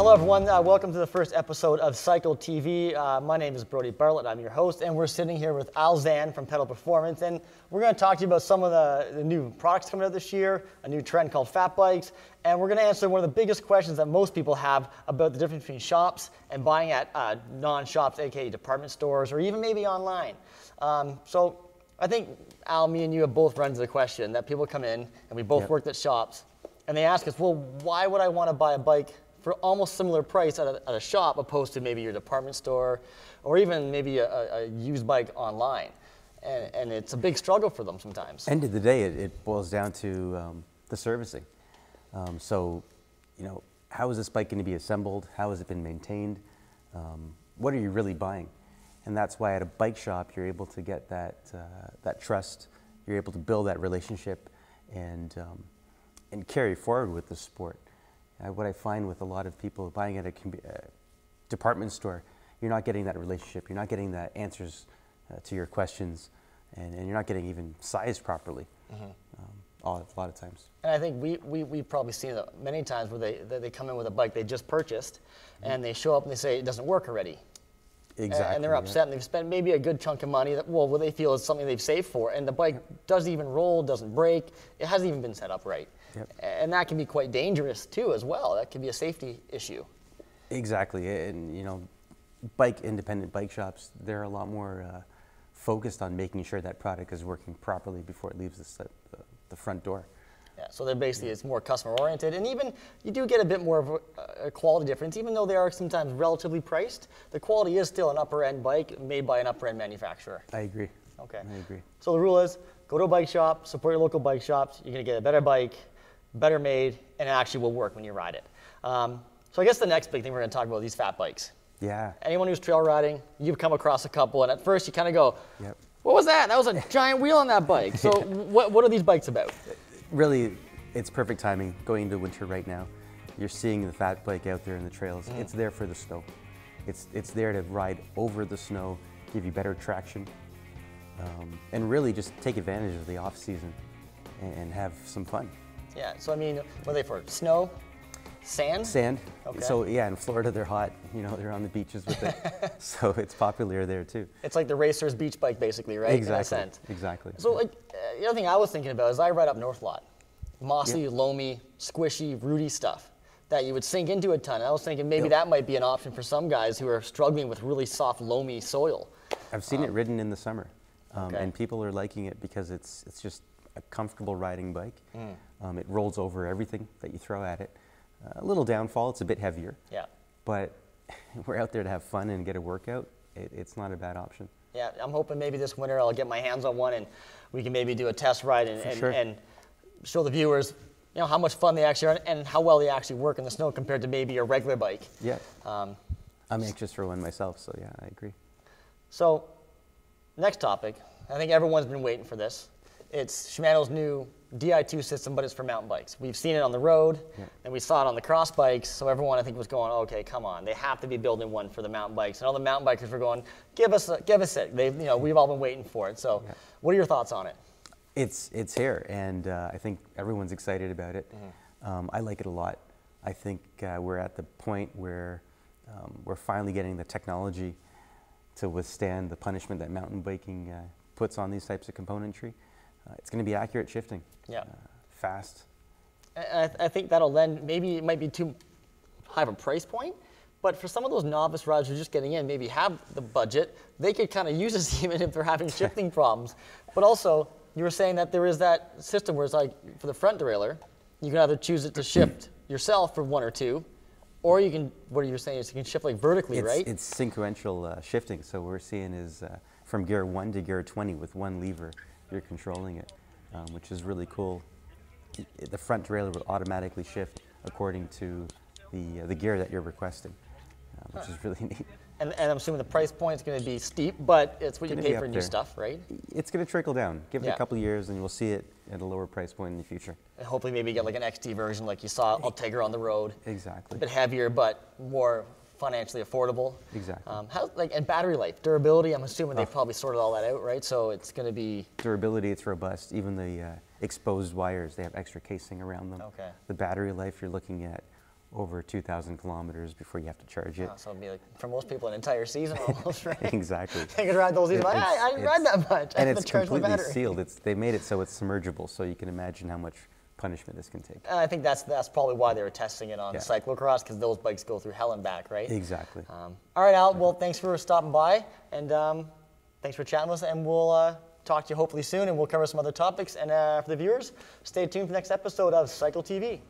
Hello everyone, welcome to the first episode of Cycle TV. My name is Brody Bartlett, I'm your host, and we're sitting here with Alzan from Pedal Performance, and we're going to talk to you about some of the new products coming out this year, a new trend called fat bikes, and we're going to answer one of the biggest questions that most people have about the difference between shops and buying at non-shops, aka department stores, or even maybe online. So I think, Al, me and you have both run into the question that people come in, and we both worked at shops, and they ask us, well, why would I want to buy a bike for almost similar price at a shop opposed to maybe your department store or even maybe a used bike online? And it's a big struggle for them sometimes. End of the day, it boils down to the servicing. So, you know, how is this bike going to be assembled? How has it been maintained? What are you really buying? And that's why at a bike shop, you're able to get that trust. You're able to build that relationship and carry forward with the sport. What I find with a lot of people buying at a department store, you're not getting that relationship. You're not getting the answers to your questions, and you're not getting even sized properly a lot of times. And I think we've probably seen it many times where they come in with a bike they just purchased, and they show up and they say it doesn't work already. Exactly. And they're upset, and they've spent maybe a good chunk of money that, well, what they feel is something they've saved for, and the bike doesn't even roll, doesn't break, it hasn't even been set up right. Yep. And that can be quite dangerous too as well. That can be a safety issue. Exactly, and you know, independent bike shops, they're a lot more focused on making sure that product is working properly before it leaves the front door. Yeah, so they're basically, it's more customer oriented, and even you do get a bit more of a quality difference. Even though they are sometimes relatively priced, the quality is still an upper end bike made by an upper end manufacturer. I agree. Okay. I agree. So the rule is, go to a bike shop, support your local bike shops. You're going to get a better bike, better made, and it actually will work when you ride it. So I guess the next big thing we're going to talk about are these fat bikes. Yeah. Anyone who's trail riding, you've come across a couple, and at first you kind of go, what was that? That was a giant wheel on that bike. So what are these bikes about? Really, it's perfect timing going into winter right now. You're seeing the fat bike out there in the trails. It's there for the snow. It's there to ride over the snow, give you better traction, and really just take advantage of the off season and have some fun. Yeah, so I mean, what are they for? Snow? Sand? Sand. Okay. So yeah, in Florida they're hot. You know, they're on the beaches with it. So it's popular there too. It's like the racer's beach bike basically, right? Exactly. Exactly. So like, the other thing I was thinking about is I ride up North lot. Mossy, loamy, squishy, rooty stuff that you would sink into a ton. And I was thinking maybe that might be an option for some guys who are struggling with really soft, loamy soil. I've seen it ridden in the summer, and people are liking it because it's just a comfortable riding bike. It rolls over everything that you throw at it. A little downfall, it's a bit heavier. Yeah. But we're out there to have fun and get a workout. It's not a bad option. Yeah, I'm hoping maybe this winter I'll get my hands on one and we can maybe do a test ride and show the viewers, you know, how much fun they actually are and how well they actually work in the snow compared to maybe a regular bike. Yeah. I'm anxious for one myself, so yeah, I agree. So, next topic, I think everyone's been waiting for this. It's Shimano's new DI2 system, but it's for mountain bikes. We've seen it on the road, and we saw it on the cross bikes, so everyone I think was going, okay, come on, they have to be building one for the mountain bikes. And all the mountain bikers were going, give us it. We've all been waiting for it. So what are your thoughts on it? It's here, and I think everyone's excited about it. I like it a lot. I think we're at the point where we're finally getting the technology to withstand the punishment that mountain biking puts on these types of componentry. It's going to be accurate shifting, fast. I think that'll lend, maybe it might be too high of a price point, but for some of those novice riders who are just getting in, maybe have the budget, they could kind of use this even if they're having shifting problems. But also, you were saying that there is that system where it's like, for the front derailleur, you can either choose it to shift yourself for one or two, or you can, what you're saying is you can shift like vertically, right? It's sequential shifting, so what we're seeing is from gear 1 to gear 20 with one lever, you're controlling it, which is really cool. The front derailleur will automatically shift according to the gear that you're requesting, which is really neat. And I'm assuming the price point is going to be steep, but it's what you pay for new stuff, right? It's going to trickle down. Give it a couple of years and you'll see it at a lower price point in the future. And hopefully maybe get like an XT version like you saw Ultegra on the road. Exactly. A bit heavier, but more financially affordable. Exactly. And battery life, durability, I'm assuming they've probably sorted all that out, right? So it's going to be... Durability, it's robust. Even the exposed wires, they have extra casing around them. Okay. The battery life, you're looking at over 2,000 kilometers before you have to charge it. So it'd be like, for most people, an entire season almost, right? Exactly. They could ride the whole season. I didn't ride that much. I And have it's to charge my completely battery. sealed. They made it so it's submergible, so you can imagine how much punishment this can take. And I think that's probably why they were testing it on Yeah. cyclocross, because those bikes go through hell and back, right? Exactly. All right, Al. Well, thanks for stopping by, and thanks for chatting with us. And we'll talk to you hopefully soon, and we'll cover some other topics. And for the viewers, stay tuned for the next episode of Cycle TV.